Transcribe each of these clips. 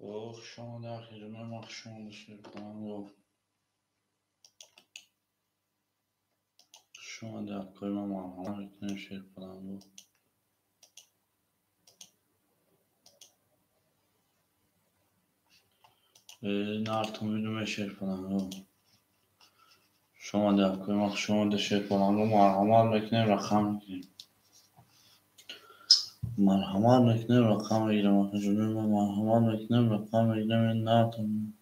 شما در خدمت ما شما بشیر کنم و شما در کار ما همه میتونیم شیر کنم و نارتون میدونم شیر کنم و شما در کار ما شما در شیر کنم و مرحمت میکنیم رقم میکنیم مرحمت میکنیم رقم میگیرم جنوب مرحمت میکنیم رقم میگیرم این نارتون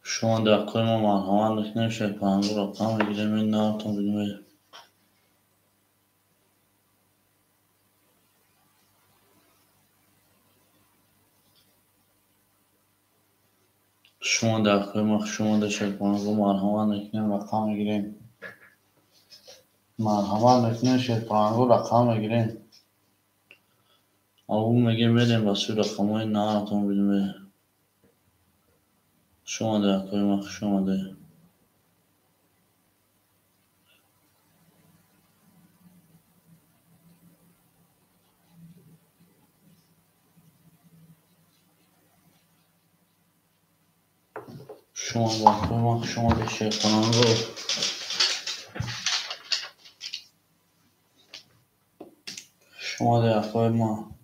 شما در کار ما مرحمت میکنیم شیر کنم و رقم میگیرم این نارتون بدونیم شما در کار ما شما در شیر کنم و مرحمت میکنیم رقم میگیریم مرحمت میکنیم شیر کنم و رقم میگیریم او میگه میریم بسیار رقم های نارتون بدونیم شما در کار ما شما در شما در کار ما شما در شیر کنم و شما در کار ما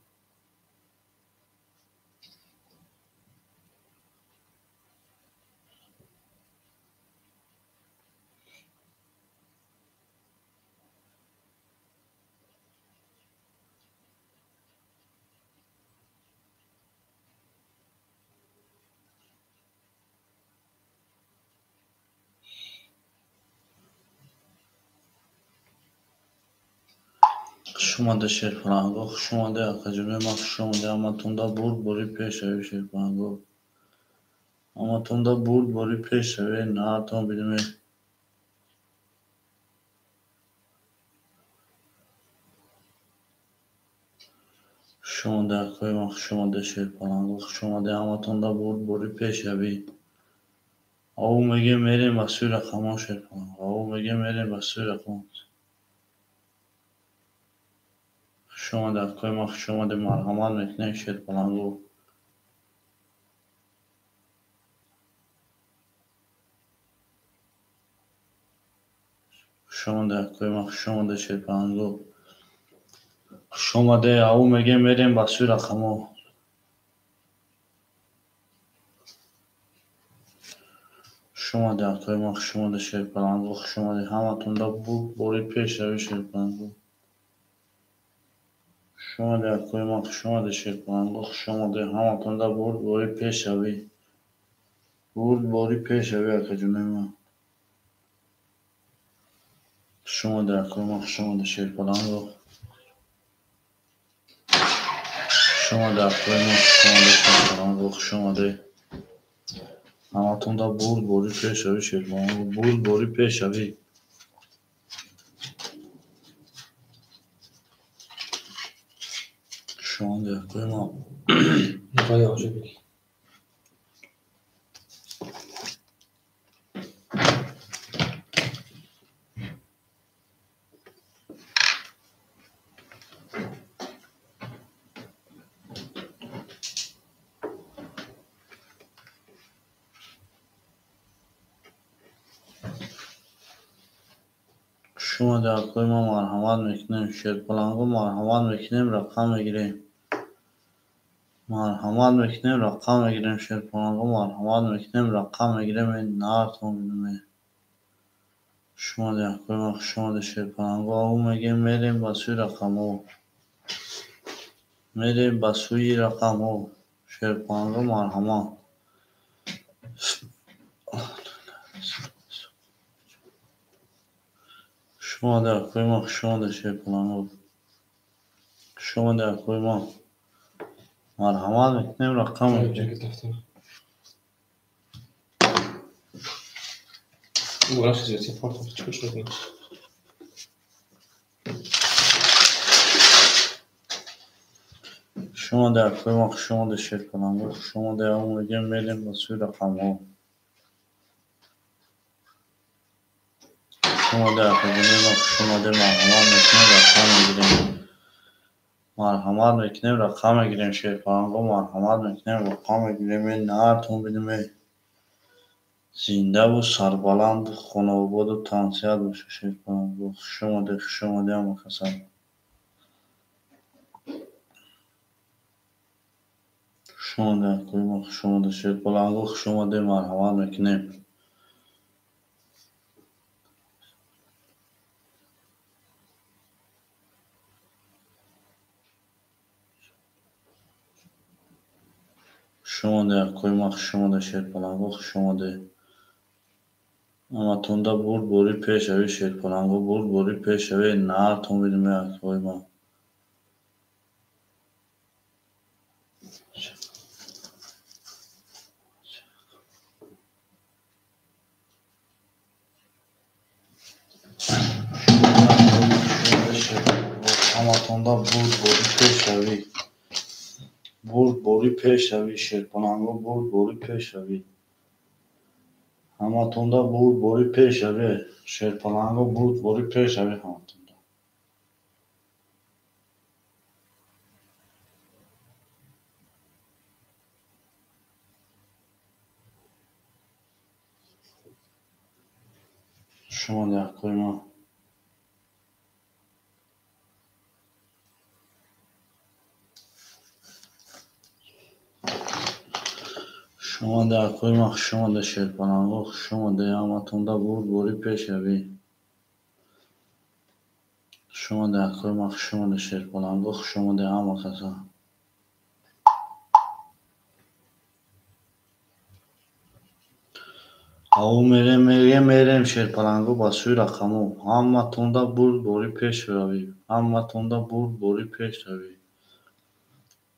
شما در شیر کنم و شما در کجای ما شما در اما توندا بود باری پیش روی شیر کنم و اما توندا بود باری پیش روی نارتون بدونیم شما در کار ما شما در شیر کنم و شما در اما توندا بود باری پیش روی او میگه میریم بسیار رقم ها شیر کنم او میگه میریم بسیار رقم شما در کار ما شما در مرحمت میکنیم شیر کنم و شما در کار ما شما در شیر کنم و شما در او میگه میریم بسیار رقم ها شما در کار ما شما در شیر کنم و شما در همه توندا بود باری پیش روی شیر کنم و شما در کار ما شما در شیر کنم و شما در همه توندا بود باری پیش روی بود باری پیش روی اکا جونه ما شما در کار ما شما در شیر کنم و شما در کار ما شما در شیر کنم و شما در همه توندا بود باری پیش روی شیر کنم و بود باری پیش روی شما در کار ما نفای آجه بگی شما در کار ما مرحمت میکنیم شیر کنم و مرحمت میکنیم رقم میگیریم مرحمت میکنیم رقم میگیریم شیر کنم و مرحمت میکنیم رقم میگیریم این نارتون بدونیم شما در کار ما شما در شیر کنم و او میگه میریم بسوی رقم ها میریم بسوی رقم ها شیر کنم و مرحمت شما در کار ما شما در شیر کنم و شما در کار ما مرحمت میکنیم رقم میگیریم جنگ دفتر ولا خزيتي فورت تشكل شغل شما در کار ما شما در شیر کنم و شما در اون میگه میریم بسوی رقم ها اومده اکادمی ما خوش اومده. مرحمت میکنیم رقم میگیریم. مرحمت میکنیم رقم میگیریم. شیر پلنگو مرحمت میکنیم رقم میگیریم. این نهارتون بدیم زنده و سربلند و خانواد و تنسیت باشه. شیر پلنگو خوش اومده همه کسان. خوش اومده اکادمی ما خوش اومده. شیر پلنگو خوش اومده. مرحمت میکنیم. خوش اومده اکادمی ما خوش اومده. شیر پلنگو خوش اومده. اما تونده برد بوری پیش اوی. شیر پلنگو برد بوری پیش اوی. نهارتون بدیم اکادمی ما. هماتوندا برد بوری پیش اوی. برد بوری پیش اوی. شیر پلنگو برد بوری پیش اوی. هماتوندا برد بوری پیش اوی. شیر پلنگو برد بوری پیش اوی. هماتوندا شما در کوی ما. شما در کوی ما. شما در شیر پلنگو شما در هماتوندا برد بوری پیش اوی. شما در کوی ما. شما در شیر پلنگو شما در همه کسا. او میریم شیر پلنگو با سوی رقمو. هماتوندا برد بوری پیش اوی. هماتوندا برد بوری پیش اوی.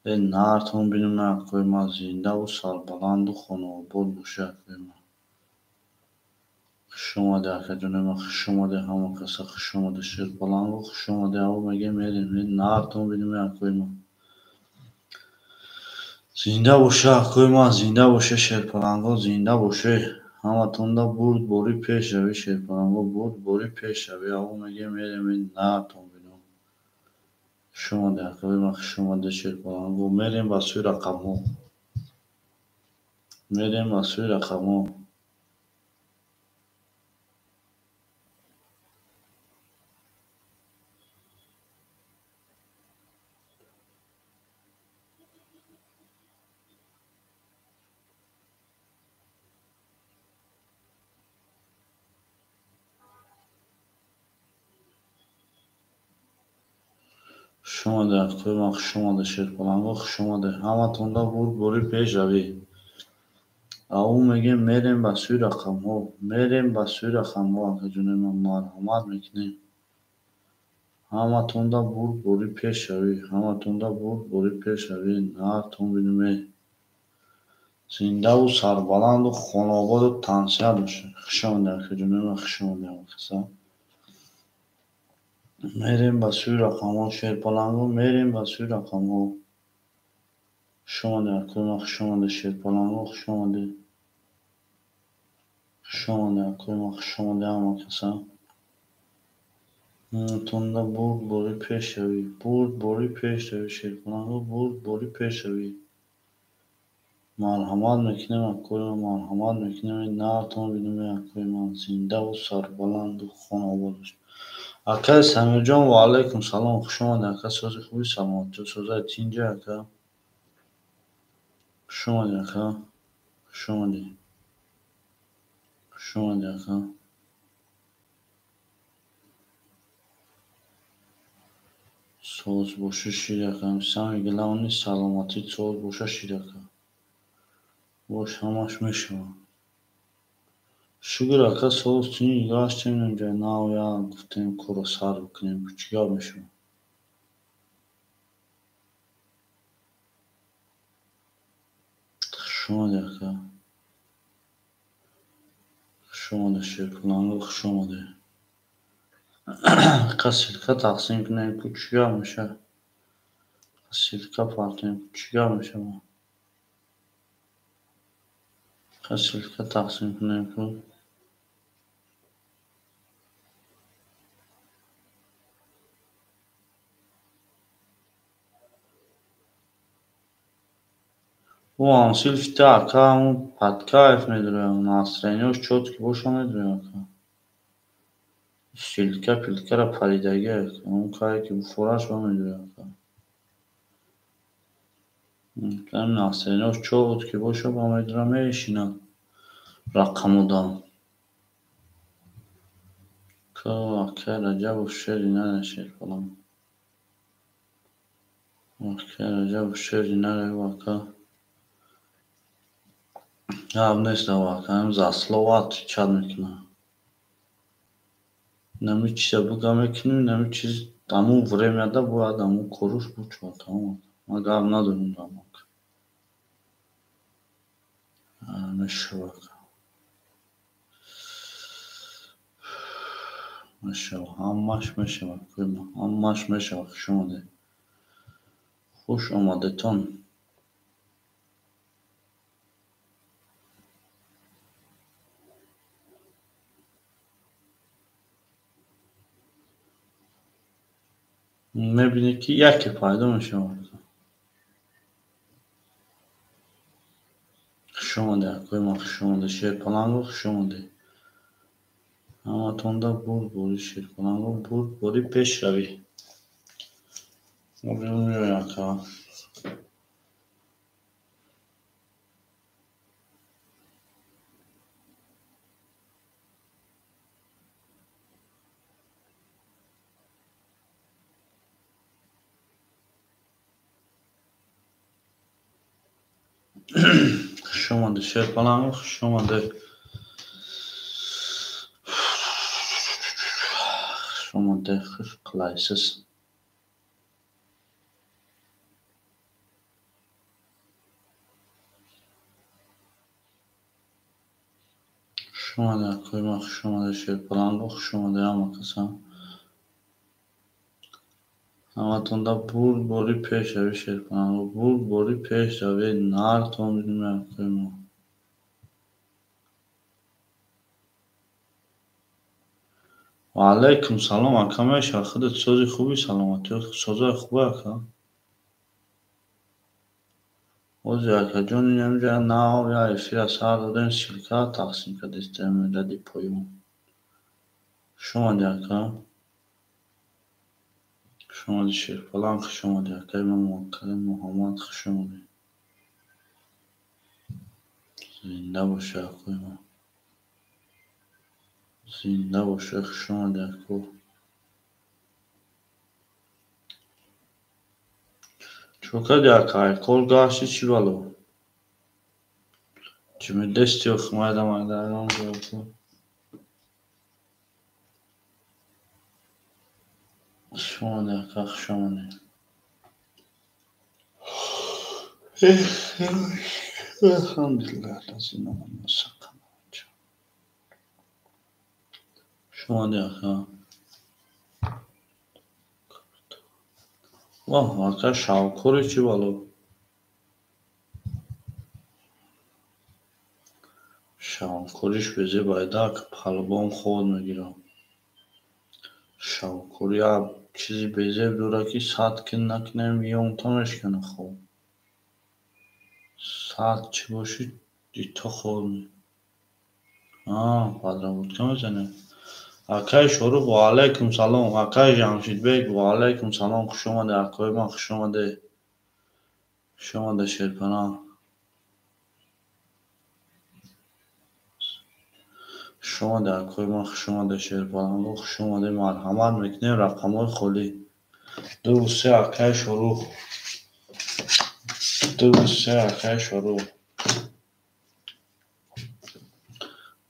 این نهارتون بدیم اکادمی ما. زنده و سربلند و خانواد باشه اکادمی ما. خوش اومده اکادمی ما. خوش اومده همه کسا. خوش اومده شیر پلنگو خوش اومده. او میریم این نهارتون بدیم اکادمی ما. زنده باشه اکادمی ما. زنده باشه شیر پلنگو. زنده باشه. هماتوندا برد بوری پیش اوی. شیر پلنگو برد بوری پیش اوی. او میریم این نهارتون بدیم. خوش اومده اکادمی ما. خوش اومده شیر پلنگو. میریم با سوی رقمو. میریم با سوی رقمو. خوش اومده اکادمی ما. خوش اومده شیر پلنگو خوش اومده. هماتوندا برد بوری پیش اوی. او میریم با سوی رقمو. میریم با سوی رقمو اکادمی ما. مرحمت میکنیم. هماتوندا برد بوری پیش اوی. هماتوندا برد بوری پیش اوی. نهارتون بدیم زنده و سربلند و خانواد و تنسیت باشه. خوش اومده اکادمی ما. خوش اومده همه کسا. میریم با سوی رقمو. شیر پلنگو میریم با سوی رقمو. خوش اومده اکادمی ما. خوش اومده شیر پلنگو خوش اومده. خوش اومده اکادمی ما. خوش اومده همه کسا. تونده برد بوری پیش اوی. برد بوری پیش اوی. شیر پلنگو برد بوری پیش اوی. مرحمت میکنیم اکادمی ما. مرحمت میکنیم این نهارتون بدیم اکادمی ما. زنده و سربلند و خانواد باشه. اکا سمیر جان و علیکم سلام. خوش اومده اکا. سوز خوبی سلامت. تو سوزای تینجا اکا. خوش اومده اکا. خوش اومده. خوش اومده اکا. سوز باشه شیر اکا. سمی گلونی سلامتی سوز باشه شیر اکا. باش همش میشم. شگر اکا سوز چینی گاشتیم اینجا ناو یا گفتیم کرو سر بکنیم چیکار میشم. خوش اومده اکا. خوش اومده شیر پلنگو خوش اومده. اکا سیلکا تقسیم کنیم که چیکار میشه. سیلکا پارتیم چیکار میشه ما. اکا سیلکا تقسیم کنیم که او ансилфите ака ҳамун падкаев медурем настроениёш чотки боша медурем ака шилка пилкара паридаги ака он кае ки буфораш ба медурем ака настроениёш чот ки боша ба медурем мешинад рақамудам ко ака раҷабов шери нане шерфалон ака раҷабов шери нане ака гап нест ака за словат чат мекунам нами чиза буга мекунем нами чиз ҳамун времяда бояд ҳамун коруш бучо тамом ма гап надорем дамок мешава мешава ҳамаш мешава ҳамаш мешава хушомадед хуш омадетон мебинед ки яке пайдо мешавад хушомадед акои ман хушомадед шерпаланго хушомадед ҳаматонда бурд бори шерпаланго бурд бори пеш равӣ меоям ака хушомадед шерпаланго хушомадед хушомадед хуш қилайсиз хушомадед акои ман хушомадед шерпаланго хушомадед ҳама касам ҳаматонда бурд бори пеш равӣ шерпаланго бурд бори пеш равӣ нартон бинем акои ман ваалайкум салом ака мешава худат сози хуби саломатиёт созаи хубе ака ози акаҷон инҷа нав я эфира сар додем силка тақсим кардем ради поём хушомадед ака хушомадед шерпаланг хушомадед акаи ман муаккалем муҳаммад хушомадед зинда боша акои ман зинда боша хушомадед ако чӣ кардӣ ака кор гашти чӣ бало чӣ медести охи майда майдаон хушомадед ака хушомадед алҳамдулиллаҳ хушомадед ака воҳ ака шавкори чӣ бало шавкориш безе байда ака палбом ход мегирам шавкори як чизи безеб дора ки сад кин накунем миёнта мешкана хоб сад чӣ бошид ито ход подработка мезанем акаи шорух ваалайкум салом акаи ҷамшидбек ваалайкум салом хушомадед акои ман хушомадед хушомадед шерпаланг хушомадед акои ман хушомадед шерпаланго хушомадед марҳамат мекунем рақамҳои холӣ 2 акаи шорух 2 акаи шорух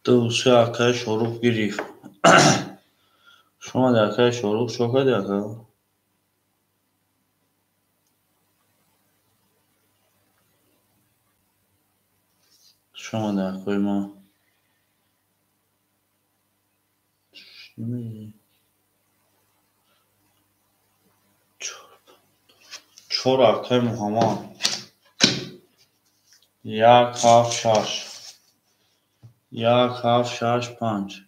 2 акаи шорух гирифт хушомадед акаи шорух чо кардӣ ака хушомадед акои ман чор акаи муҳаммад 1765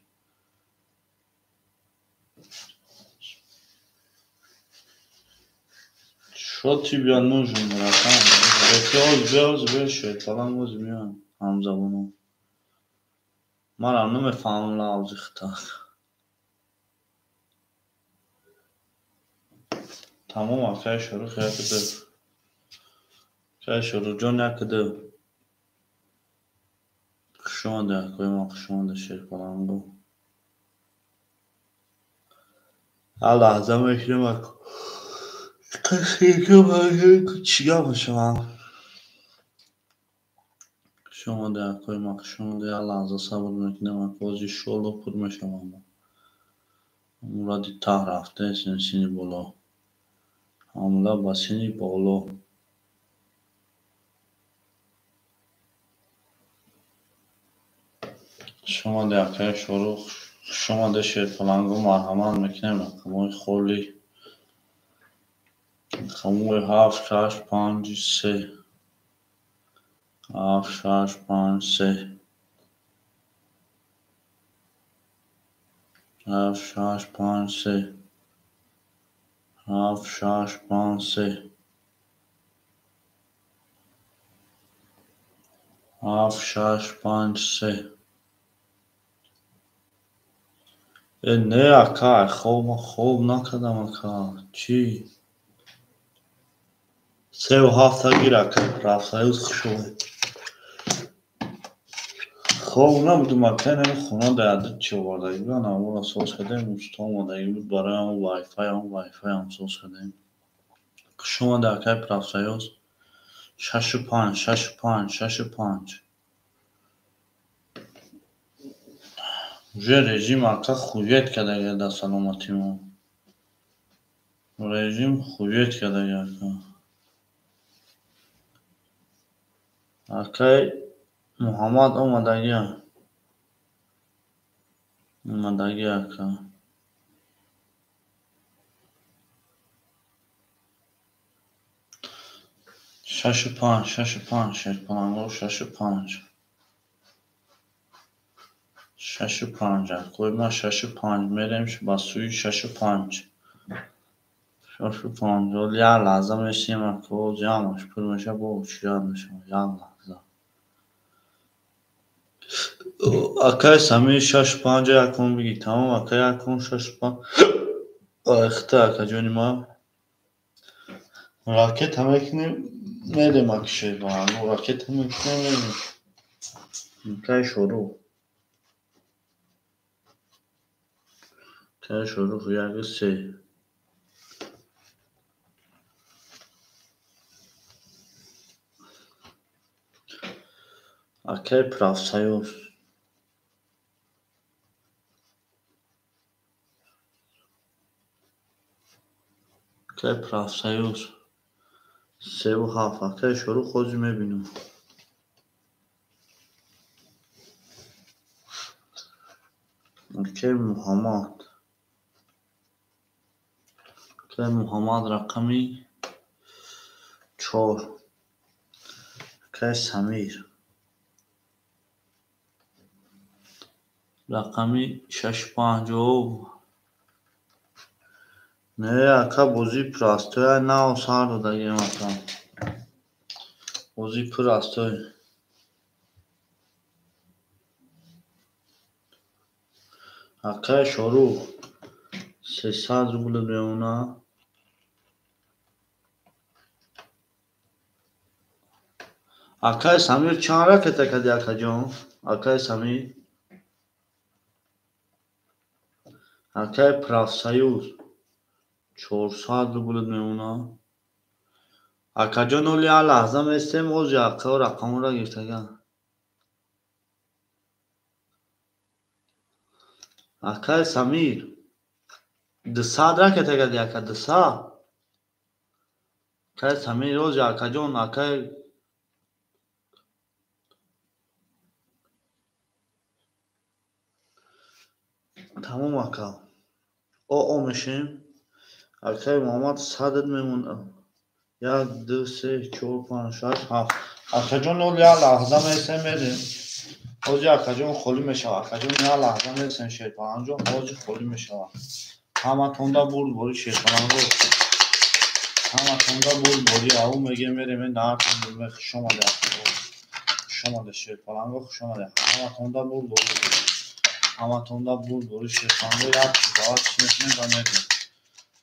что тебе нужен братан بیاز شد فلان گوز میان همزبانو من هم نمیفهمم لعوز اختار تمام اکای شروع خیلی کده که شروع جون نکده خشونده اکای ما خشونده شد فلان گو لحظه میکنم اکو کسی که باید چیگه باشم خشونده اکای ما خشونده لحظه صبر میکنم اکو ازی شلو پر میشم مرادی ته رفته سینی بالا حامله با سینی بالا شما دقیقه شروع شما دشت فلانگو مرحمت میکنم خموی خولی خموی 7 6 5 3 7 6 5 3 7 6 5 3 7 6 5 3 7 6 5 3 نه اکا خوب نکردم اکا چی 3 و 7 گیر اکا رفته از خشوه خوب نبودم اکا نمی در عدد چی وردگی بیان اول اساس کردیم مستم وردگی بود برای هم وای فای هم اساس کردیم شما در اکای پرافسایوز 6 و 5 6 و 5 6 و 5 رژیم اکا خویت کرده در سلامتی ما رژیم خویت کرده اکا اکای محمد اومدگی اکا 6 و 5 6 و 5 شد پلانگو 6 و 5 6 و 5 اکوی ما 6 و 5 میریم با سوی 6 و 5 6 و 5 ولی یه لحظه میشیم اکو جمعش پر میشه با چیار میشه یه لحظه اکای سمی 6 و 5 اکون بگی تمام اکای اکون 6 و 5 اخته اکا جونی ما راکت همه کنیم میدیم اکشه با راکت همه کنیم میدیم اکای شروع اکای شروع یک 3 اکای پرافسایوس اکای پرافسایوس 3 و 7 اکای شروع خودی میبینم اکای محمد رقمی 4 اکای سمیر رقمی 6 5 نه اکا بوزی پراستوی نه سر دادگیم اکا بوزی پراستوی اکای شروع 300 روبل بیونه اکای سمیر چند را که تکدی اکا جان اکای سمیر اکای پرافسایوز 400 روبل میمونه اکا جان اولی لحظه میستیم اوز اکا رقم را گرفتگن اکای سمیر 200 را که تکدی اکا 200 اکای سمیر اوز اکا جان اکای تمام اکا او میشیم اکای محمد 100 میمونه 1 2 3 4 5 6 7 اکا جان اولی لحظه میستیم میدیم اوزی اکا جان خالی میشه اکا جان یه لحظه میستیم شیر پرانجا اوزی خالی میشه همه تونده بود باری شیر پرانجا همتون دا بول او میگه میریم نهارتون بولمه خوش آمده خوش آمده شیرپلنگا خوش آمده همتون دا بول شیرپلنگا یاد تو زواتش میکنیم و میریم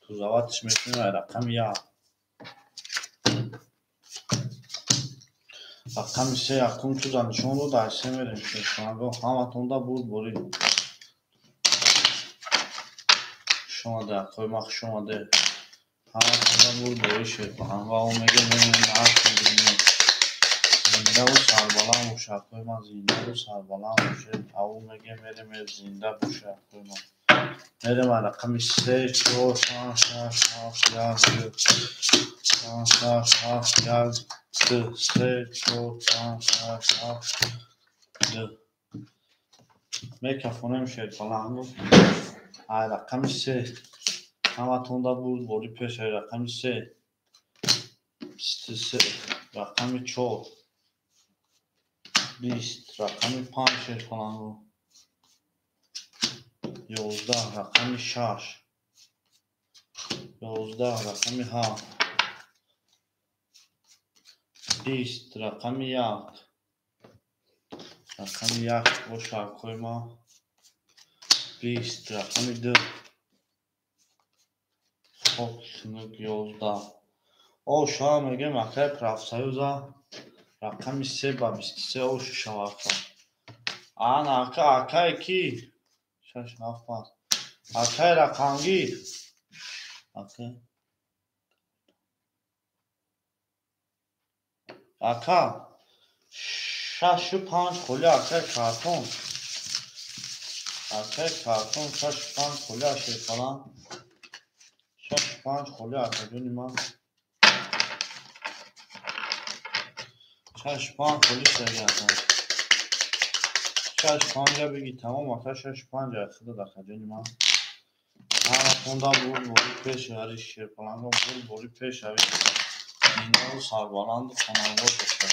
تو زواتش میکنیم رقم یاد رقم سه یکم تو زنشون رو در سه میریم شیرپلنگا همتون دا بول خوش آمده قیمه خوش آمده همتون دا بول شیرپلنگا او میگه میریم نهارتون بولمه زنده و سربلند باشه قیمه زنده و سربلند باشه او میگه میریم زنده باشه قیمه میریم رقم سه چهار پنج شش هفت یک دو سه چهار پنج شش هفت دو میکروفونم شیرپلنگو رقم سه همتون دا بولی پیش رقم سه 23 رقم 4 20 رقم 5 شیرپلنگو 11 رقم 6 11 رقم 7 20 رقم 1 رقم 1 باشه قیمه 20 رقم 2 خب سنوک 11 او شما میگه مکه پرافسایوزا رقم 3 با 23 او شوافا اکا کی شش هفت اکا رقمگیر اکا 6 و 5 خلی اکا کارتون 6 و 5 خلی شیرپلنگ 6 و 5 خلی اکا جونی من 6 و 5 خلی سری اکا 6 و 5 بگی تمام اکا 6 و 5 اخدا اکا جونی من همتون دا بولی پیش هری شیرپلنگا بولی پیش هری زنده و سربلند و خانواده باشه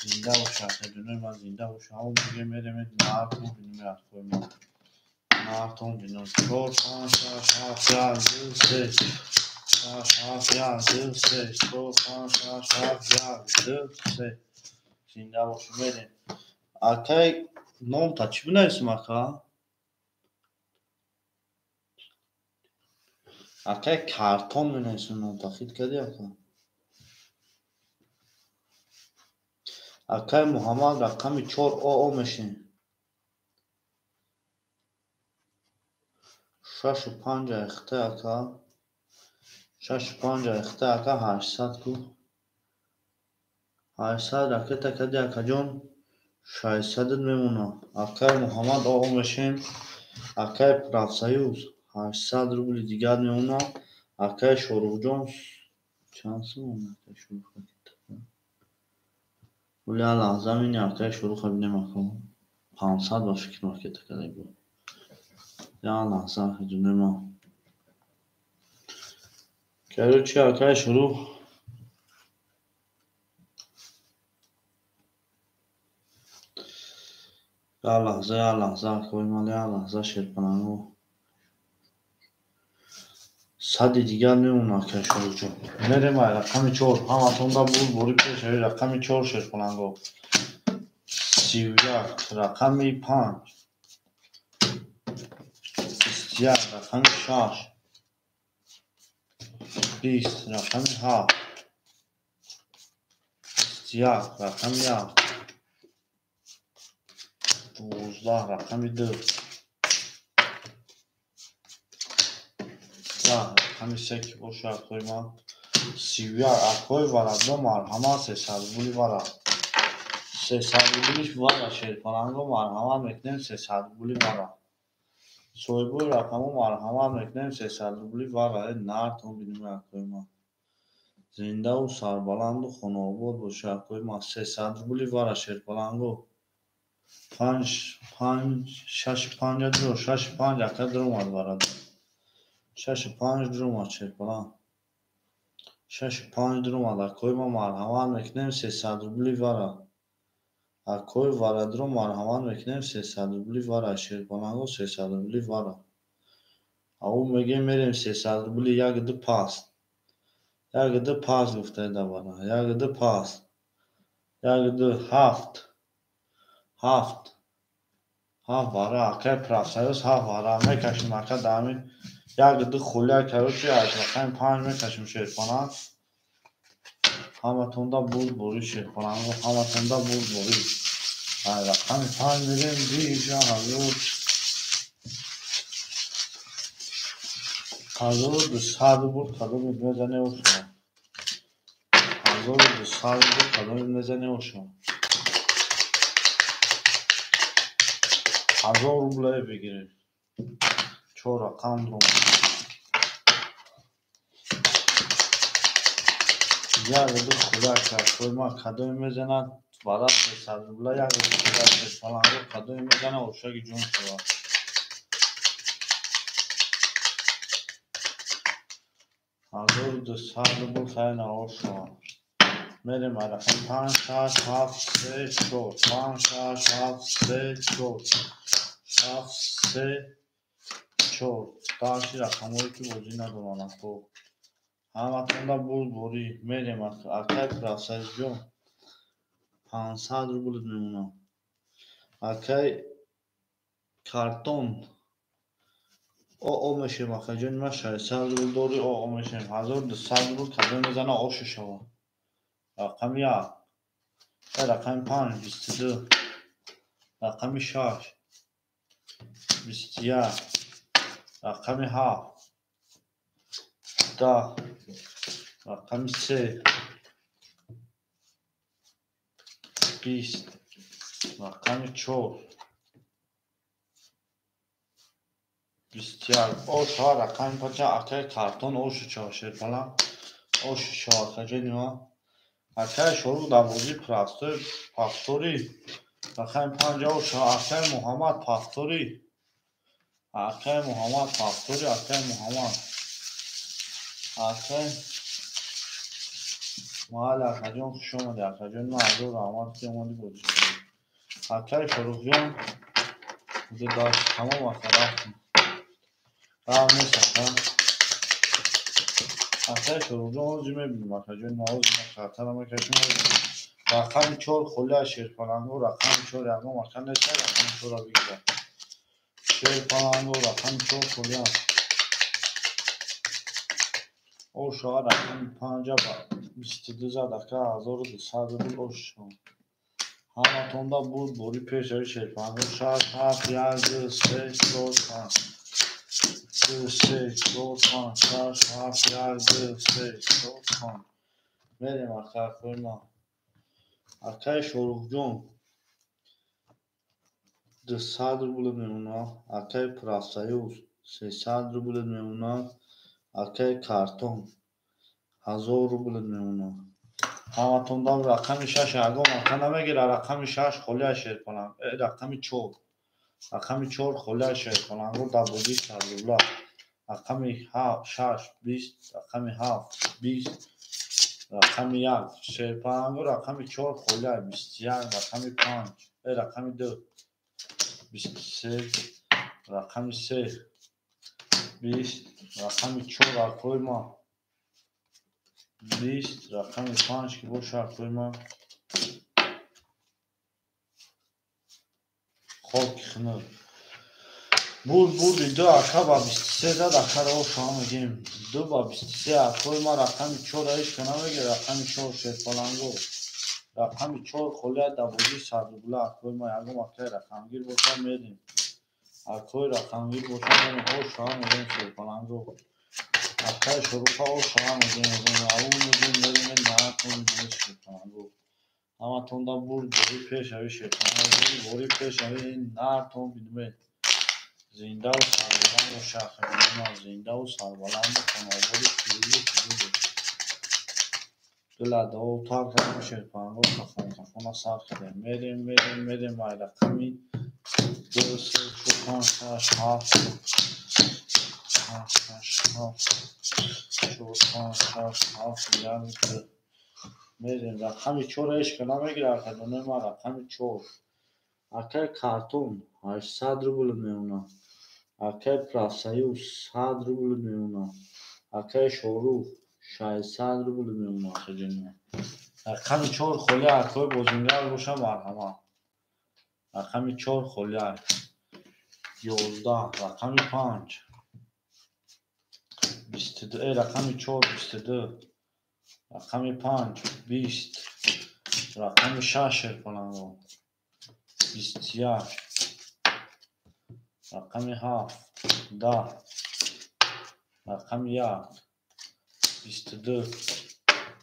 زنده باشه اکا جونی من زنده باشه همون میگه میریم نهارتون بینیم اکوی من نهارتون بینیم 4 5 6 7 1 2 3 6 7 1 2 3 4 5 6 7 1 2 3 زنده باشه میریم اکای نام تا چی بنویسم اکا اکای کارتون بنویسم نام تا خیلی کردی اکا اکای محمد رقم 4 او میشه 6 و 5 اخته اکا 6 و 5 اخته اکا 800 کو 800 رکت کردی اکا جون 600 میمونه اکای محمد او میشه اکای پرافسایوز 800 روبل دیگر میمونه اکای شروع جون چند سومونه اکای شروع ولی لحظه اینی اکای شروع ببینیم اکا 500 با فکر مارکت کرده بود یا لحظه جونه ما کرو چی اکای شروع یا لحظه اکای مال یا لحظه شیرپلنگو 100 دیگر میمونه اکای شروع جون میریم رقم 4 همتون دا بولی پیش رقم 4 شیرپلنگو 31 رقم 5 21 رقم 6 20 رقم 7 21 رقم 1 12 رقم 2 رقم 3 که باشه اکوی ما 31 اکوی ورد دو مرحمه 300 بولی ورد 300 بولیش ورد شیرپلنگو مرحمه میکنیم 300 بولی ورد سویبوی رقمو مرحمه میکنیم 300 بولی ورد نهارتون بینیم اکوی ما زنده و سربلند و خانواده باشه اکوی ما 300 بولی ورد شیرپلنگو 6 5 درو 6 5 اکا درو مد ورد 6 5 درو مد شیرپلنگ 6 5 درو مد اکوی ما مرحمه میکنیم 300 بولی ورد اکوی ورد رو مرحمه میکنیم 300 بولی ورد شیرپلنگو 300 بولی ورد او میگه میریم 300 روبل یک ده پاس. یک ده پاس گفته دوباره. یک ده پاس. یک ده هفت. هفت. هفت باره اکه پرافسایوس هفت باره میکشیم اکه دامی. یک ده خوله کروچی اکرقیم 5 میکشیم شیرپانک. همه تونده بود بوری شیرپانک. همه تونده بود بوری. رقم 5 میریم دیجا حضور. حضور دو ساعت بود کدوم میزنه و شما. حضور دو ساعت بود کدوم میزنه و شما. 1000 روبله بگیرید. چه رقم رو یک دو خوله کرد ما کدوم میزنه برای 300 روبله یک دو خوله کرد فلان رو کدوم میزنه اوشاگی جون شما. 1200 روبل خیلی نوار شما. میریم رقم 5 6 7 3 4 5 6 7 3 4 7 3 4 داشتی رقم هایی که بازی ندارن. خب همه تونده بود بوری میریم اکای پراسایز جون 500 روبل میمونه. اکای کارتون او میشیم اکای جون ما 600 روبل دوری او میشیم 1200 روبل کدوم میزنه اوش شوا. رقم 1 رقم 5 22 رقم 6 21 رقم 7 10 رقم 3 20 رقم 4 21 اوش ها رقم پچه اکای کارتون اوش چاشر پلا اوش شاکجه نیما اکای شروع دابوزی پاستوری رقم 5 اوش ها اکای محمد پاستوری اکای محمد پاستوری اکای محمد اکای محل اکجون خوش آمده اکجون معذور آمد که اومدی بودی اکای شروع جون ده داشت تمام وقت رفتیم نیست اکای شروع جون اوزی میبینیم اکجون نوازی خاطر همه کشون رقم 4 خوله شیرپاننگو رقم 4 یگو مکان نیست رقم 4 را بگیره شیرپاننگو رقم 4 خوله او شما رقم 5 با 22 زد اکه 1200 روبل او شما همه تونده بود بوری پیش های شیرپاننگو 6 7 1 2 3 4 5 2 3 4 5 6 7 1 2 3 4 5 میریم اکه خوی ما اکه شروع جون 200 روبل میمونه اکای پرافسایوس 300 روبل میمونه اکای کارتون 1000 روبل میمونه همه تونده رقم 6 اگه مکان نمیگیره رقم 6 خوله شیرپاننگ رقم 4 رقم 4 خوله شیرپاننگ رو دبودی 100 روبله رقم 6 20 رقم 7 20 رقم 1 شیرپاننگ رقم 4 خوله 21 رقم 5 رقم 2 23 رقم 3 20 رقم 4 اکوی ما 20 رقم 5 که باشه اکوی ما خاک خنر بود دو اکا با 23 زد اکا رو شما میگیم 2 با 23 اکوی ما رقم 4 ایش کنه میگه رقم 4 شیرپاننگو رقم 4 خوله دبوزی 100 روبله اکوی ما یکم اکای رقمگیر باشه میدیم اکوی رقمگیر باشه میدیم او شما میگیم شیرپاننگو اکای شروع او شما میگیم او میگیم نهتون میگیم شیرپاننگو همه تونده بود بوری پیش همی شیرپاننگو بوری پیش همی نهتون بیدمه زنده و سربلند و شخص زنده و سربلند و خانوادی پیروی پیروی دل دو تا کنم شیرپاننگو کفون سر کده میریم مای رقمی 2 3 4 5 6 7 4 5 6 7 میریم رقم 4 ایش که نمیگیره اکادونه ما رقم 4 اکای کارتون 800 روبل میمونه Акай Правсоюз 100 рубль меона. Акай Шорух 600 рубль меона. Рақами 4 холи акой бозингар боша марҳамат. Рақами 4 холи 11. Рақами 5 22. Рақами 4 22. Рақами 5 20. Рақами 6 шерпаланго 21. Рақами 7 10. Рақами 1 22.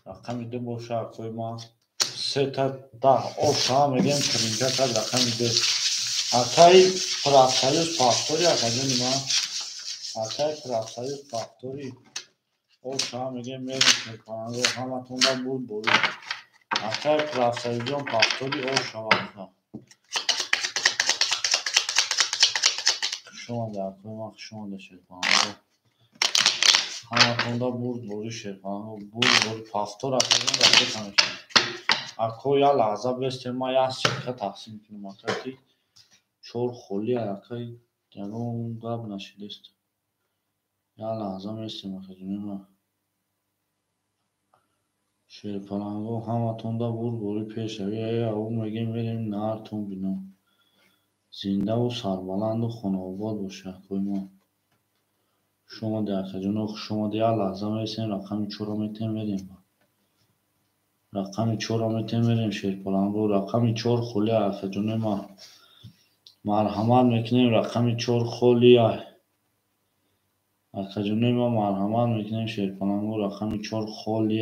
Рақами 2 боша акои ма 3 та 10. Оша мегем тринҷа та рақами 2. Акай Правсоюз пафтори акаҷони ма. Акай Правсоюз пафтори. Оша мегем мерем шерпаланго ҳаматонда буд борӣ. Акай Правсоюзон пафтори оша вақта. Хушомада акои ма хушомада шерпаланго. ҳаматонда бурд борӣ шерпаланго. Бурд борӣ пафтор акаҷон рафтетам ки. Ако я лаҳза бестем ма як сика тақсим кунам акай ки 4 холи акай ягон гап нашидест. Я лаҳза местем акаҷони ма. Шерпаланго ҳаматонда бурд борӣ пешави. Аву мегем мерем наҳартон бино. Зиндаву сарбаланду хонаобод боша акои ма. Хушомаде акаҷоно хушомаде. Я лаҳза местем рақами 4 метем мерем. Рақами 4 метем мерем шерпаланго. Рақами 4 холи акаҷони ма. Марҳамат мекунем рақами 4 холи акаҷони ма. Марҳамат мекунем шерпаланго рақами 4 холи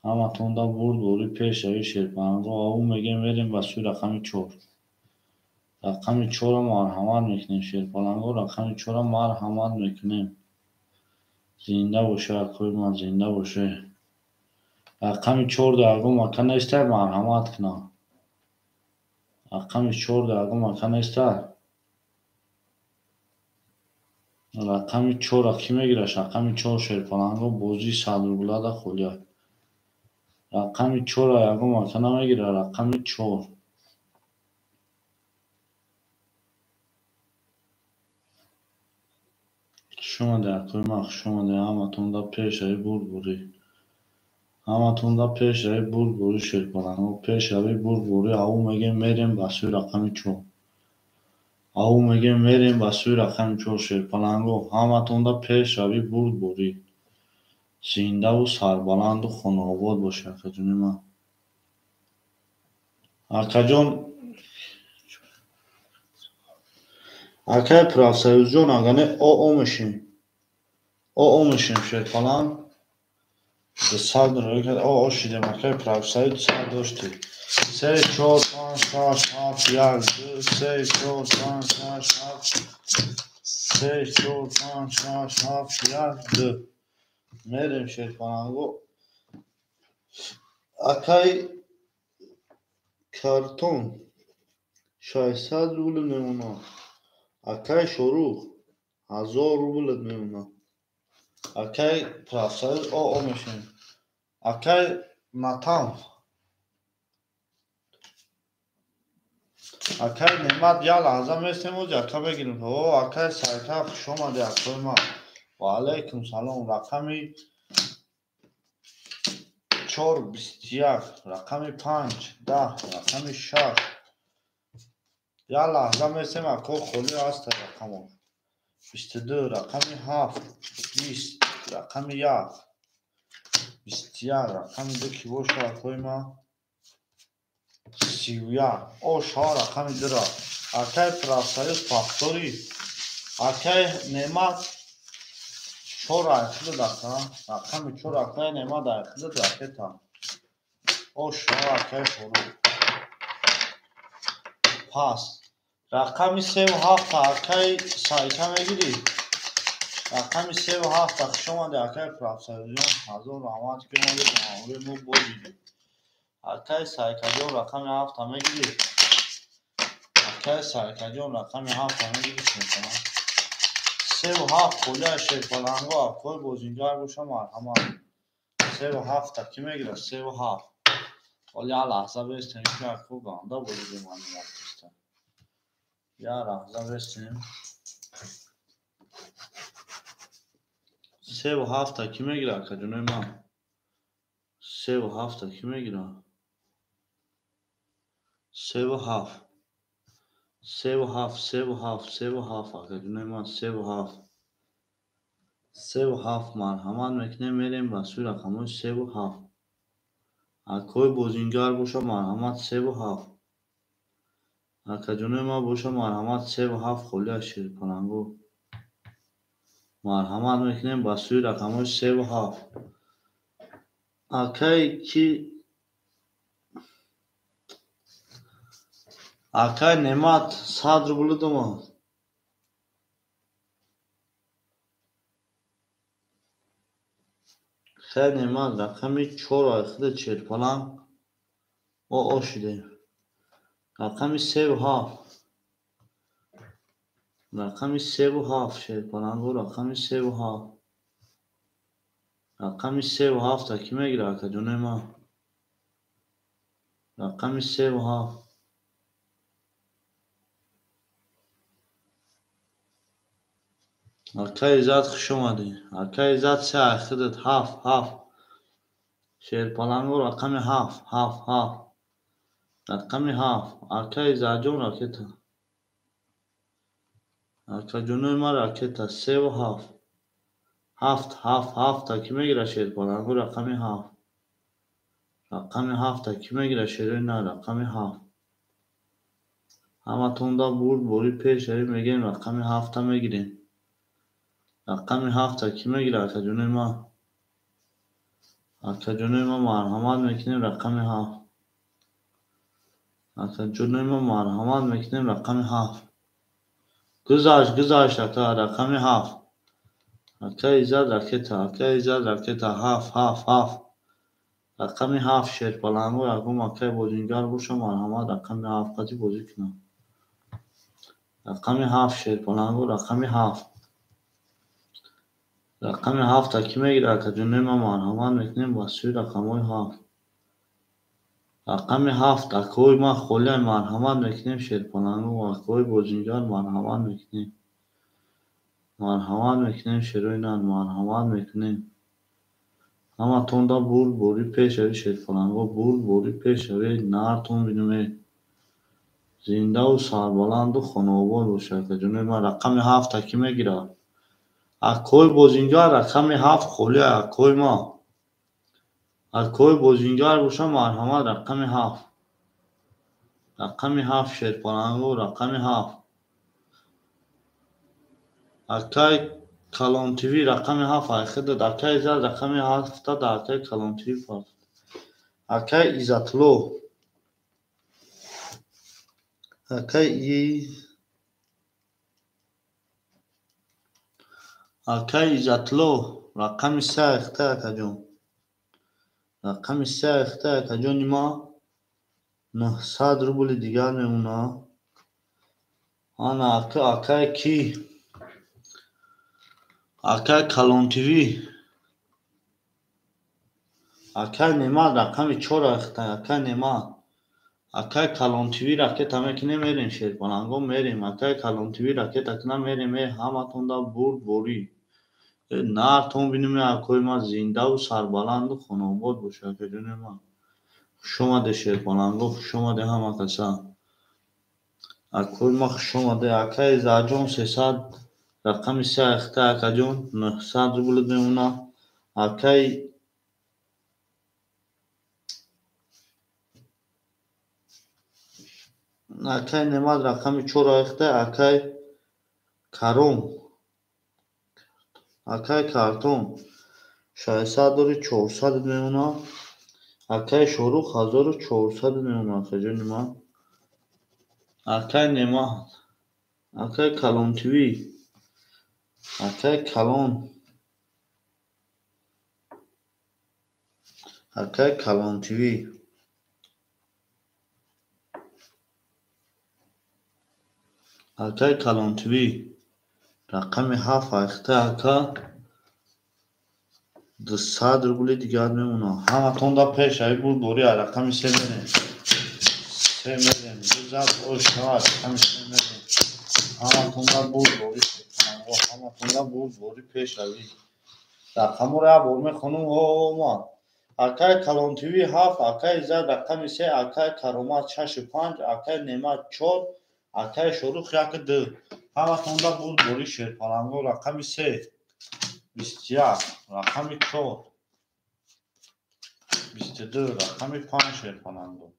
ҳаматонда бурд борӣ пешави шерпаланго. Аву мегем мерем ба сӯи рақами 4. Рақами 4 марҳамат мекунем шерпаланго. Рақами 4 марҳамат мекунем. Зинда боша акои ма. Зинда боша. Рақами 4 ягон мака нестай марҳамат кунам. Рақами 4 ягон мака нестай. Рақами 4 ки мегираш? Рақами 4 шерпаланго бози 100 рублада холия. Рақами 4 ягон мака намегира. Рақами 4. Хушомаде акои ма хушомаде. ҳаматонда пешави бурд борӣ. ҳаматонда пешави бурд борӣ шерпаланго. Пешави бурд борӣ. Аву мегем мерем ба сӯи рақами 4. Аву мегем мерем ба сӯи рақами 4 шерпаланго. ҳаматонда пешави бурд борӣ. Зиндаву сарбаланду хонаобод боша акаҷони ма. Акаҷон акай Правсоюзҷон агане оо мешем. оо мешем шерпалан. Сад оо шидем акай Правсоюз сад дошти. 3 4 5 6 7 1 2 3 4 5 6 7 3 4 5 6 7 1 2 мерем шерпаланго. Акай картон 600 рубль мемонад. Акай Шорух 1000 рубль мемонад. Акай Правсоюз оо мешем. Акай Натам. Акай Неъмат я лаҳза местем оз яка мегирем. Акай Сайта хушомаде акои ма. Ва алайкум салом. Рақами 4 21. Рақами 5 10. Рақами 6. Я лаҳза местем ако холи аста рақамо. 22. Рақами 7 20. Рақами 1 21. Рақами 2 ки боша акои ма 31. Оша рақами 2. Акай Правсоюз пафтори. Акай Неъмат 4 айқили дака. Рақами 4 акай Неъмат айқили дакета. Оша акай Шорух. Пас рақами 37 акай Сайта мегирӣ. Рақами 37 хушомаде акай Правсоюзҷон. ҳазор раҳмат ки омадед ба ҳамроҳи мо бодидед. Акай Сайкаҷон рақами 7 мегирӣ. Акай Сайкаҷон рақами 7 мегирӣ шерпаланго. 37 холия шерпаланго акои бозингар боша марҳамат. 37 ки мегирад? 37. Оли я лаҳза бестем ки ако ганда бодидем ҳамин вақтиста. Я лаҳза бестем. 3 و 7 کی میگیره که جون ما 3 و 7 کی میگیره 3 و 7 3 و 7 3 و 7 3 و 7 که جون ما 3 و 7 3 و 7 مرحمت میکنیم میریم به سوی رقم 3 و 7 اکوی بوزینگر باشه مرحمت 3 و 7 اکا جون ما باشه مرحمت 3 و 7 خلی شیر پلنگو مرحمت میکنیم به سوی رقم 3 و 7 اکای کی اکای نعمت 100 روبل دوما خیلی نعمت رقمی 4 آخده چیر پلنگ او شده رقمی 3 و 7 رقمی 3 و 7 شیر پلنگو رقمی 3 و 7 رقمی 3 و 7 کی میگیره اکا جون ما رقمی 3 و 7 اکای عزت خوش اومدی اکای عزت 3 آخده 7 شیر پلنگو رقمی 7 رقمی 7 اکای عزت جون راکتا اکا جون ما راکتا 3 و 7 7 کی میگیره شیر پلنگو رقمی 7 رقمی 7 کی میگیره شیر نه رقمی 7 همه توندا بوری پیش میگیم رقمی 7 میگیریم رقمی 7 کی میگیره اکا جون ما اکا جون ما مرحمت میکنیم رقمی 7 اکا جون ما مرحمت میکنیم رقمی 7 گذاشت اکا رقمی 7 اکا ایزاد راکتا 7 رقمی 7 شیر پلنگو اگم اکای بوزینگر باشه مرحمت رقمی 7 قدی بازی کنم رقمی 7 شیر پلنگو رقمی 7 رقمی 7 کی میگیره اکا جون ما مرحمت میکنیم با سوی رقمای 7 رقمی 7 اکوی ما خلی مرحمت میکنیم شیر پلنگو اکوی بوزینگر مرحمت میکنیم شیروی نان مرحمت میکنیم همه توندا بوری پیش شیر پلنگو بوری پیش نارتون بینومه زنده و سربلند و خانوبال باشه که جون ما رقمی 7 کی میگیره اکوی بوزینگر رقمی 7 خلی اکوی ما اکوی بوزینگر باشه مرحمت رقمی 7 رقمی 7 شیر پلنگو رقمی 7 اکای کلان تیوی رقمی 7 اخده اکای زد رقمی 7 در اکای کلان تیوی فرد اکای ایزتلو اکای ایزتلو رقمی 3 اخته اکا جون رقمی 3 اخته اکا جون ما 900 روبل دیگر میمونه آنا اکای کی اکای کلان تیوی اکای نعمت رقمی 4 اخته اکای نعمت اکای کلان تیوی راکت همه که نمیرین شیر پلنگو میریم اکای کلان تیوی راکت اکنه میریم همه توندا بوری نارتون بینیم اکوی ما زنده و سربلند و خانوباد باشه که جون ما خوش اومده شیر پلنگو خوش اومده همه کسا اکوی ما خوش اومده اکای زاجون 300 رقمی 3 اخته اکا جون 900 روبل میمونه اکای نعمت رقمی 4 اخته اکای کارتون 600 داری 400 میمونه اکای شروع 1400 میمونه خجون ما اکای نعمت اکای کلان تیوی اکای کلان تیوی اکای کلان تیوی رقمی 7 اخته اکا 200 روبل دیگر میمونه همه توندا پیش بوری رقمی 3 میرین 3 میرین دوزد اوشنوار رقمی 3 میرین همه توندا بوری همه توندا بوری پیش رقم را میخونم ما اکای کلان تیوی 7 اکای زد رقم 3 اکای کرامت 6 5 اکای نعمت 4 اکای شروع 1 2 همتون دا بود بوری شیرپلنگو رقم 3 21 رقم 4 22 رقم 5 شیرپلنگو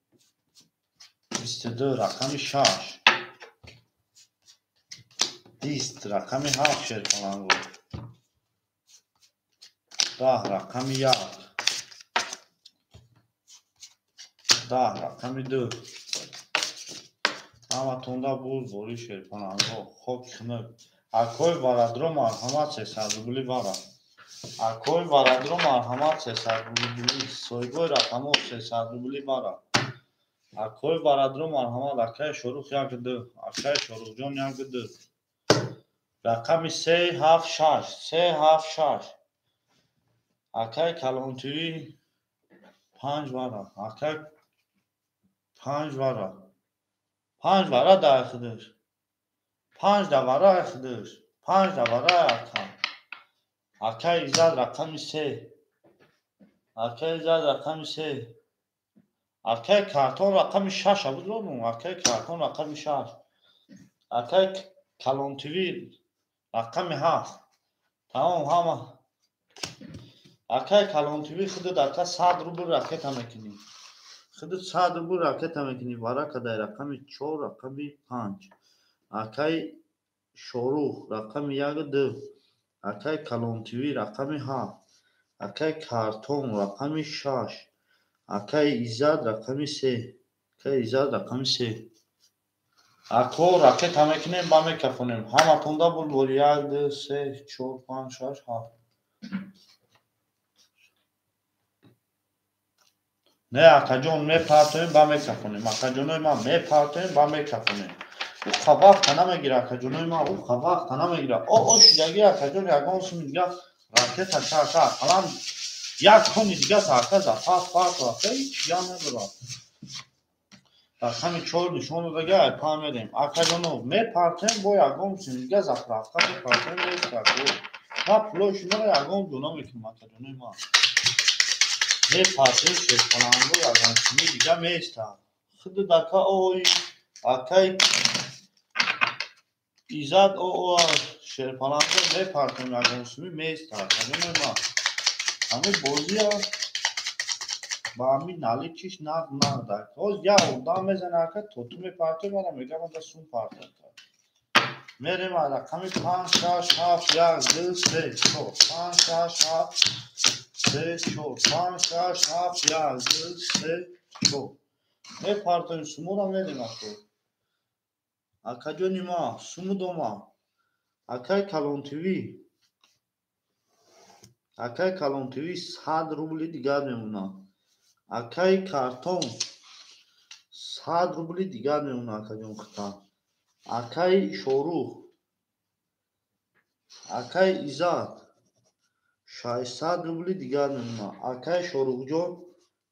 22 رقم 6 20 رقم 7 شیرپلنگو 10 رقم 1 10 رقم 2 همتون دا بود بوری شیرپلنگو خوب خنک اکوی برادرو مرحمت 300 روبلی بارا اکوی برادرو مرحمت 300 روبلی سویگوی رقمو 300 روبلی بارا اکوی برادرو مرحمت اکای شروع 1 2 اکای شروع جان 1 2 رقم 3 7 6 3 7 6 اکای کلانتوی 5 بارا اکای 5 بارا 5 بارا دا خدش 5 دا بارا خدش 5 دا بارا اکای اکای زد رقم 3 اکای زد رقم 3 اکای کارتون رقم 6 ابزارم اکای کارتون رقم 6 اکای کلانتوی رقم 7 تمام همه اکای کلانتوی خودت اکای 100 روبل راکت میکنی خودت 100 روبل راکت میکنی برا کدای رقم 4 رقم 5 اکای شروع رقم 1 2 اکای کلانتوی رقم 7 اکای کارتون رقم 6 اکای ایزاد رقم 3 اکای ایزاد رقم 3 اکو راکت میکنیم با میکفونیم همه توندا بود 1 2 3 4 5 6 7 نه اکا جون میپرتویم با میکفونیم اکا جونوی ما میپرتویم با میکفونیم او خواه نمیگیره اکا جونوی ما او خواه نمیگیره او شدگی اکا جون یکان سومی دیگه راکت اکا الان یک کنی دیگه اکا زفاف راکت هیچ یا نداره رقم 4 نشون دیگه پا میدیم اکا جونو میپرتویم با یکان سومی دیگه زفاف میپرتویم نیست ما پلوش ما یکان جونا میکنیم اکا جونوی ما میپرتویم شیرپلنگو یکان سومی دیگه میسته خود دکا اوی اکای ایزاد او شیرپلنگو میپرتویم یکان سومی میسته اکا جونوی ما همه بازی ها با همین نالی چیش نده اوز یا اوندا میزنه که تو میپرتویم برا میگه من دا سوم پرتویم میریم رقم 5 6 7 1 2 3 4 5 6 7 3 4 5 6 7 1 2 3 4 میپرتویم سومو را میدیم اکو اکا جونی ما سومو دوما اکای کلانتوی 100 روبلی دیگر میمونه اکای کارتون 100 روبلی دیگر میمونه اکا جون خطا اکای شروع اکای ایزاد 600 روبلی دیگر میمونه اکای شروع جون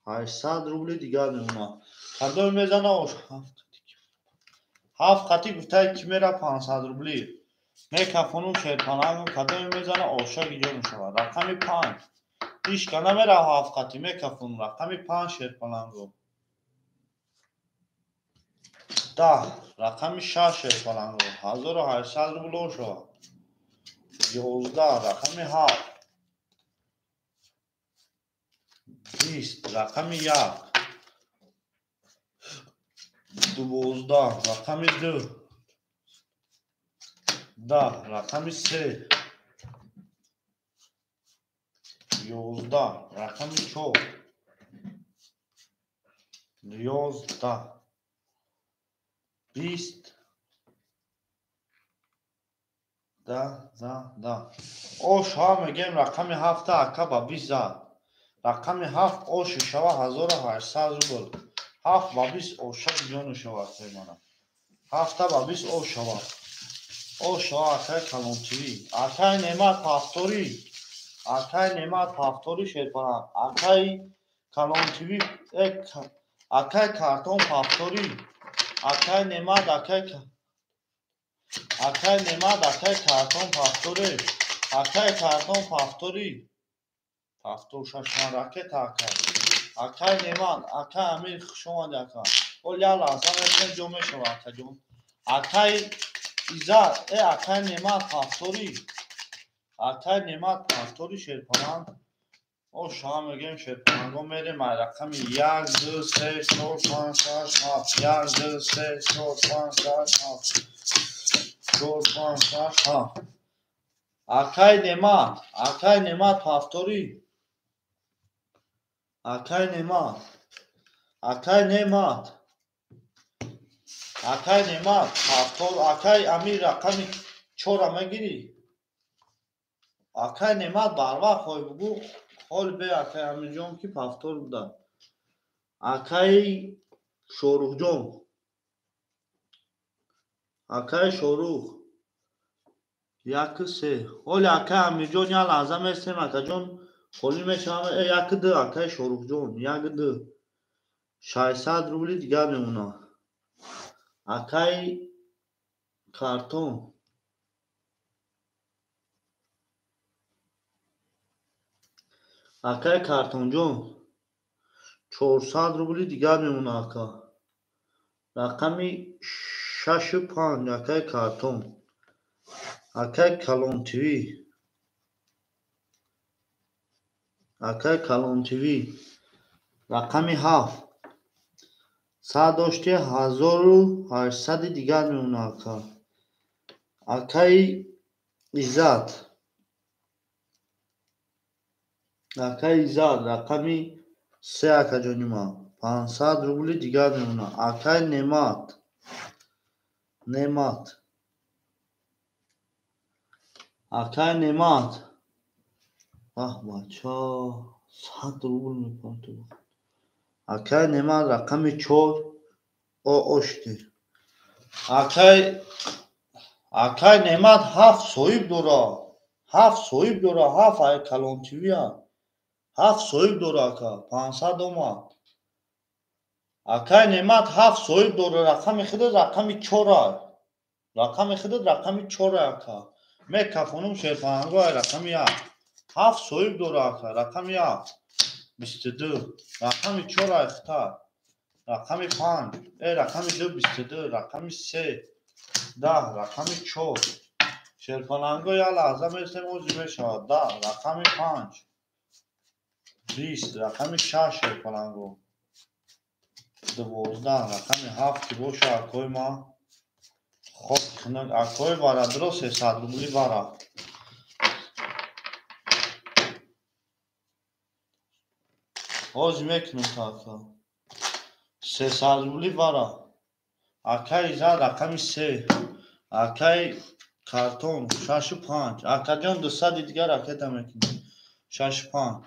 800 روبلی دیگر میمونه کردو میزنه اوش هفت خطی گفته که میره 500 روبلی میکفونم شیرپلنگو کدو میزنه اوشا گیجا میشود رقم 5 پیش که نمیره هفت خطی میکفونم رقم 5 شیرپلنگو 10 رقم 6 شیرپلنگو 1800 روبلو شود 11 رقم 7 20 رقم 1 12 رقم 2 10 رقم 3 11 رقم 4 11 20 10 اوش ها میگیم رقم 7 اکا با 20 زد رقم 7 اوش شوه 1800 روبل 7 با 20 اوشا بیانو شوه سیمانه 7 با 20 اوش شوه اوش شوه اکای کلانتوی اکای نعمت پافتوری اکای نعمت پافتوری شیرپلنگ اکای کلانتوی اکای کارتون پافتوری اکای نعمت اکای نعمت اکای کارتون پافتوری اکای کارتون پافتوری повтор шашман ракета ака акай неман акай амир хушомад ака ол яла замерсен ҷо мешава акаҷон акай изад акай немат повтори шерпананд о шама мегем шерпананго мерем ай рақами 1 2 3 4 5 6 7 1 2 3 4 5 6 7 4 5 6 7 акай немат повтори акай немат повтор акай амир рақами 4 мегирӣ акай немат барвақт хой бугу ҳол бе акай амирҷон ки повтор буда акай шорухҷон акай шорух 1 3 ҳоли акай амирҷон я лаҳза местем акаҷон холӣ мешавам 1 2 акай шорухҷон 1 2 600 рубли дигар мемона акай картон акай картонҷон 400 рубли дигар мемона ака рақами 65 акай картон акай калонтиви рақами 7 сад дошти 1800 дигар мемона ака акай иззат рақами 3 акаҷонима 500 рубли дигар мемона акай немат акай немат бача 100 рубл мепарту акай немат рақами 4 ошти акай немат 7 соҳиб дора 7 ай калонтивия 7 соҳиб дора ака 500 омад акай немат 7 соҳиб дора рақами худат рақами 4 ай ака мекафонум шерпананго ай рақами 7 соҳиб дора ака рақами 22 рақами 4 ай хутар рақами 5 рақами 2 22 рақами 3 10 рақами 4 шерпананго я лаҳза местем ози мешавад 10 рақами 5 20 рақами 6 шерпананго 12 рақами 7 ки боша акои ма хоб кунак акои барадро 300 рубли бара ози мекунем така 300 рубли бара акай изад рақами 3 акай картон 65 акаҷон 200 дигар акета мекунем 65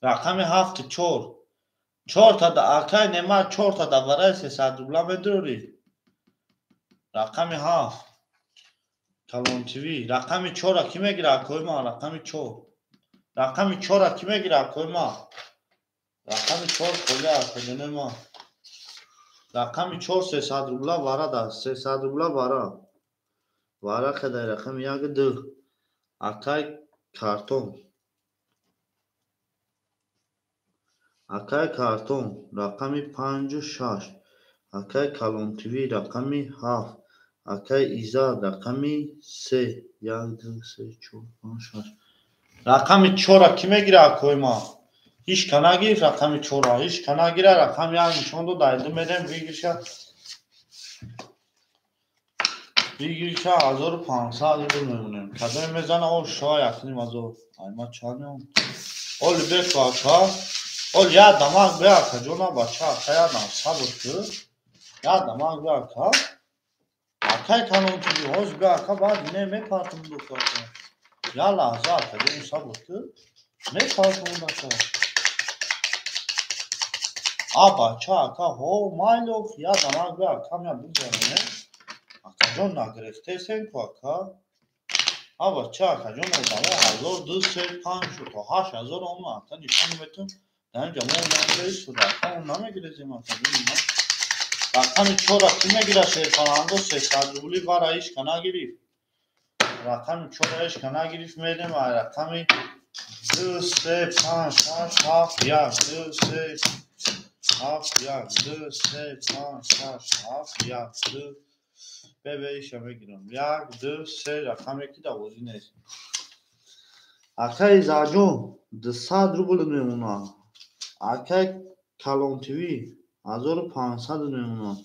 рақами 7 4 та акай немат 4 та давараи 300 рубла медорӣ рақами 7 калонтиви рақами 4 ки мегира акои ма рақами 4 ки мегира акои ма рақами 4 холя акаҷоне ма рақами 4 300 рубла бара да 300 рубла бара кадай рақами 1 2 акай картон рақами 56 акай калонтиви рақами 7 акай изад рақами 3 1 2 3 4 5 6 рақами 4 ки мегира акои ма ҳич канагирифт рақами 4 ҳич канагира рақами 1 нишон дода айду мерем бигириша 1500 рубл мемонем кадои мезана о шоа якним азор айма чанем оли беку ака ол ядамак бе ака ҷона бача ака ядам сабр ку ядамак бе ака акай калонтиви ҳоз бе ака баъд не мепартум дука я лаҳза ака ҷони сабр ку мепартум ака бача ака ҳо майло ядамак бе ака мя бигзаране акаҷон нагирифтесен ку ака бача акаҷон одаме 1205 шуд то 8000 омад ака нишон метун данҷа мо нагирифту ака он намегирезем акаҷон рақами 4 ки мегира шерпананго 300 рубли бара ишка нагирифт рақами 4 ишка нагирифт мерем ай рақами 2 3 5 6 7 1 2 3 7 1 2 3 5 6 7 1 2 ببریشم بگیرم 1 2 3 رقم یکی دوازی نیست اکای زاجون 200 روبل میمونه اکای کلان تیوی 1500 میمونه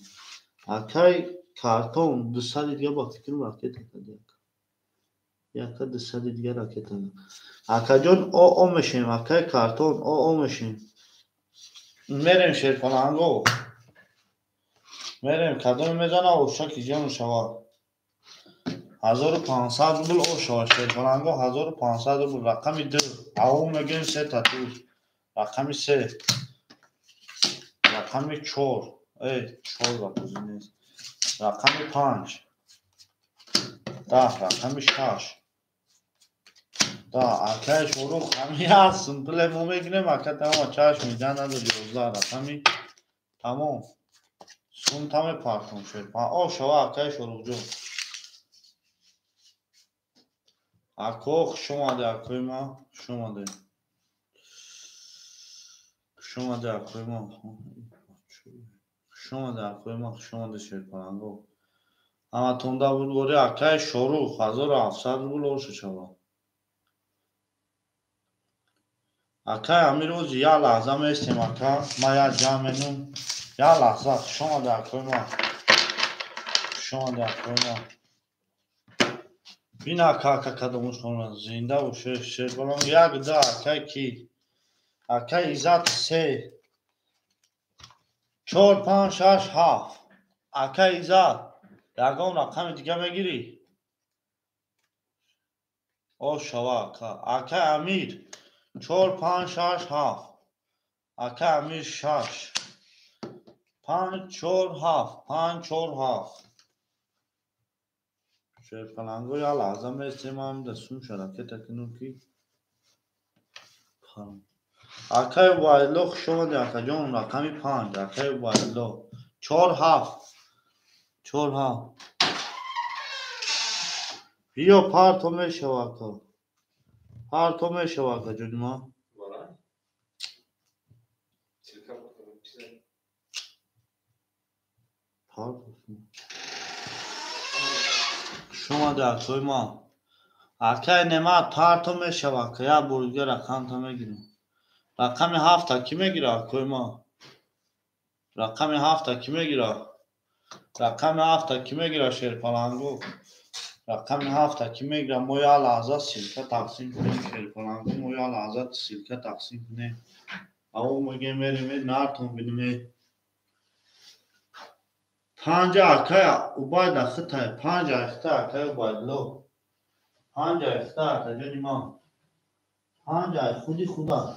اکای کارتون 200 دیگه با فکر راکت کرده یک 200 دیگه راکت کرده اکا جون او میشیم اکای کارتون او میشیم میریم شیرپلنگو میریم کدوم میزنه او شکی جون شوا 1500 روبل او شوا شیرپلنگو 1500 روبل رقم 2 او میگیم 3 تا تو رقم 3 رقم 4 ای 4 با کوزی نیست رقم 5 10 رقم 6 اکای شروع همی هستم بله ما میگنیم اکا تمام چشم میدن نداری 11 رقمی تمام سون تمام پارتون شد او شوا اکای شروع جون اکوخ شما ده اکوی ما شما ده اکوی ما شما ده اکوی ما شما ده شد پرنگو اما تونده بود بوری اکای شروع 1700 بود لوش شوا اکای امیر روز یا لحظه میستیم اکا ما یا جامنون یا لحظه شما ده اکوی ما شما ده اکوی ما بین اکا کدومش کنم زنده و شد بلان یک ده اکای کی اکای ایزاد 3 4 5 6 7 اکای ایزاد یکم رقم دیگه میگیری او شوا اکای امیر 4 5 6 7 اکای امیر 6 5 4 7 5 4 7 شیر پلنگو یا لازم استمام دستون شرکت کنو کی اکای وایلو شما ده اکا جون رقمی 5 اکای وایلو 4 7 4 7 بیا پارتو میشه واکا پارتو میشه واکا جون ما پارتو شما ده توی ما اکای نماد پارتو میشه واکا یا برگه رقم تا میگیریم رقم 7 کی میگیره کوی ما رقم 7 کی میگیره رقم 7 کی میگیره شیر پلنگو رقم 7 کی میگیره ما یا لحظه سیلکه تقسیم کنیم شیر پلنگو ما یا لحظه سیلکه تقسیم کنیم او میگه میریم نارتون بینیم 5 اکای او باید اخته 5 اخته اکای باید لو 5 اخته اکای جانی ما 5 خودی خدا